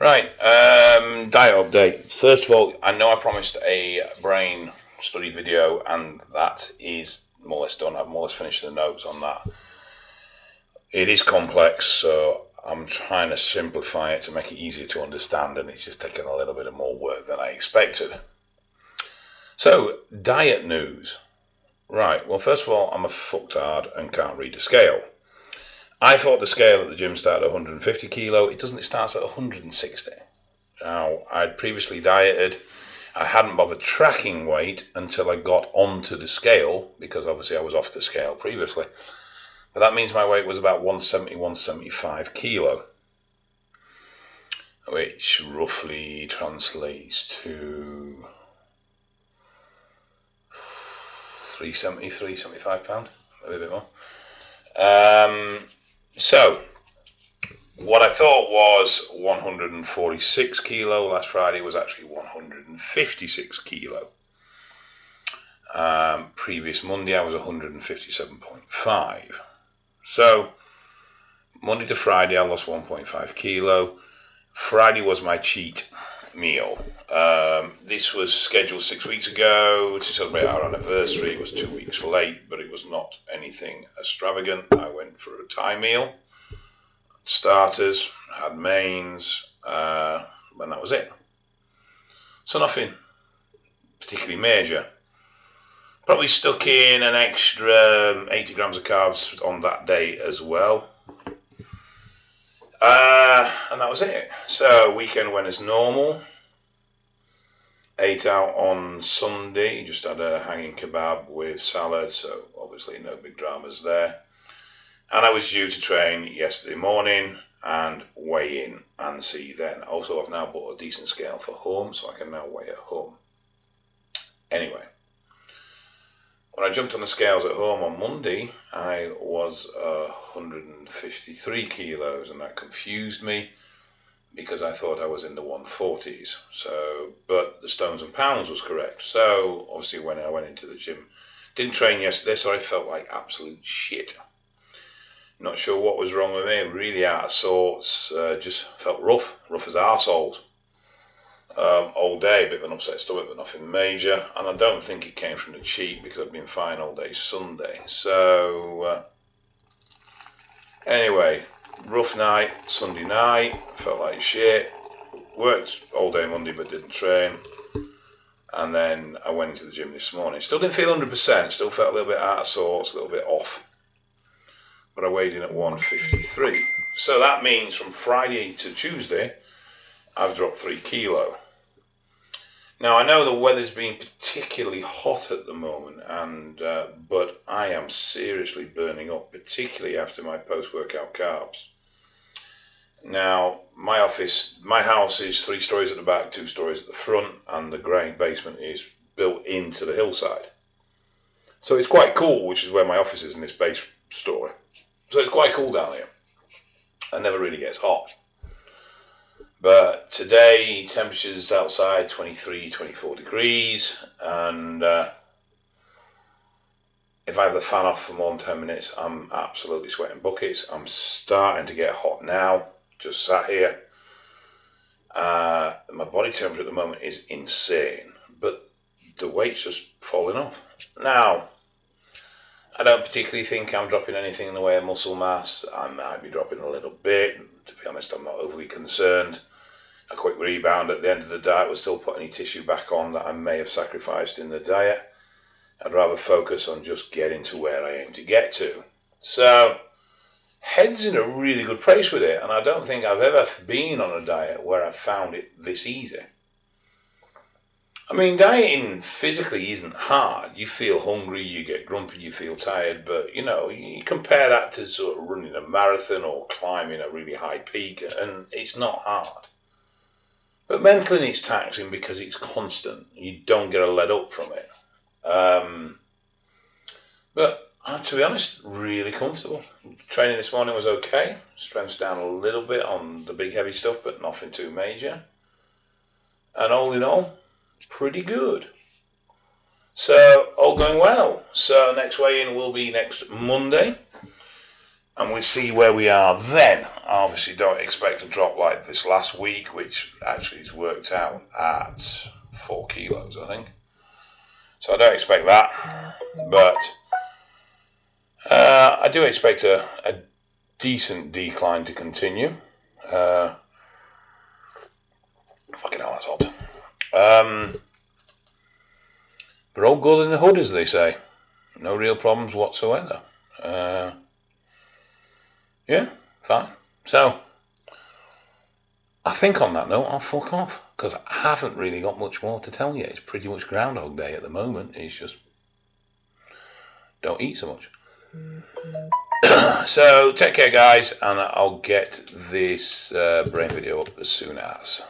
Right, diet update. First of all, I know I promised a brain study video, and that is more or less done. I've more or less finished the notes on that. It is complex, so I'm trying to simplify it to make it easier to understand, and it's just taken a little bit of more work than I expected. So, diet news. Right, well, first of all, I'm a fucktard and can't read a scale. I thought the scale at the gym started at 150 kilo. It doesn't, it starts at 160. Now, I'd previously dieted. I hadn't bothered tracking weight until I got onto the scale, because obviously I was off the scale previously. But that means my weight was about 170, 175 kilo, which roughly translates to 370, 375 pound, maybe a bit more. So, what I thought was 146 kilo last Friday was actually 156 kilo. Previous Monday I was 157.5. So, Monday to Friday I lost 1.5 kilo. Friday was my cheat meal. This was scheduled 6 weeks ago to celebrate our anniversary. It was 2 weeks late, but it was not anything extravagant. I went for a Thai meal, starters, had mains, and that was it. So nothing particularly major. Probably stuck in an extra 80 grams of carbs on that day as well. And that was it. So weekend went as normal. Ate out on Sunday, just had a hanging kebab with salad, so obviously no big dramas there. And I was due to train yesterday morning and weigh in and see then. Also, I've now bought a decent scale for home, so I can now weigh at home. Anyway, when I jumped on the scales at home on Monday, I was 153 kilos, and that confused me because I thought I was in the 140s. So, but the stones and pounds was correct. So, obviously, when I went into the gym, didn't train yesterday, so I felt like absolute shit. Not sure what was wrong with me. Really out of sorts. Just felt rough as arseholes. All day, a bit of an upset stomach, but nothing major. And I don't think it came from the cheat because I've been fine all day Sunday. So, anyway, rough night, Sunday night, felt like shit. Worked all day Monday but didn't train. And then I went into the gym this morning. Still didn't feel 100%, still felt a little bit out of sorts, a little bit off. But I weighed in at 153. So that means from Friday to Tuesday, I've dropped 3 kilo. Now, I know the weather's been particularly hot at the moment, but I am seriously burning up, particularly after my post-workout carbs. Now, my house is 3 stories at the back, 2 stories at the front, and the ground basement is built into the hillside. So it's quite cool, which is where my office is in this base story. So it's quite cool down here. It never really gets hot. But today, temperatures outside 23, 24 degrees, and if I have the fan off for more than 10 minutes, I'm absolutely sweating buckets. I'm starting to get hot now, just sat here. My body temperature at the moment is insane, but the weight's just falling off. Now, I don't particularly think I'm dropping anything in the way of muscle mass. I might be dropping a little bit. To be honest, I'm not overly concerned. A quick rebound at the end of the diet will still put any tissue back on that I may have sacrificed in the diet. I'd rather focus on just getting to where I aim to get to. So, head's in a really good place with it, and I don't think I've ever been on a diet where I've found it this easy. I mean, dieting physically isn't hard. You feel hungry, you get grumpy, you feel tired, but you compare that to sort of running a marathon or climbing a really high peak, and it's not hard. But mentally it's taxing because it's constant. You don't get a let up from it. But to be honest, really comfortable. Training this morning was okay. Strength's down a little bit on the big heavy stuff, but nothing too major. And all in all, pretty good. So, all going well. So, next weigh-in will be next Monday. and we see where we are then. Obviously, don't expect a drop like this last week, which actually has worked out at 4 kilos, I think. So I don't expect that, but I do expect a decent decline to continue. Fucking hell, that's hot. But all good in the hood, as they say. No real problems whatsoever. Yeah, fine. So, I think on that note, I'll fuck off, because I haven't really got much more to tell you. It's pretty much Groundhog Day at the moment. It's just, don't eat so much. So, take care, guys, and I'll get this brain video up as soon as.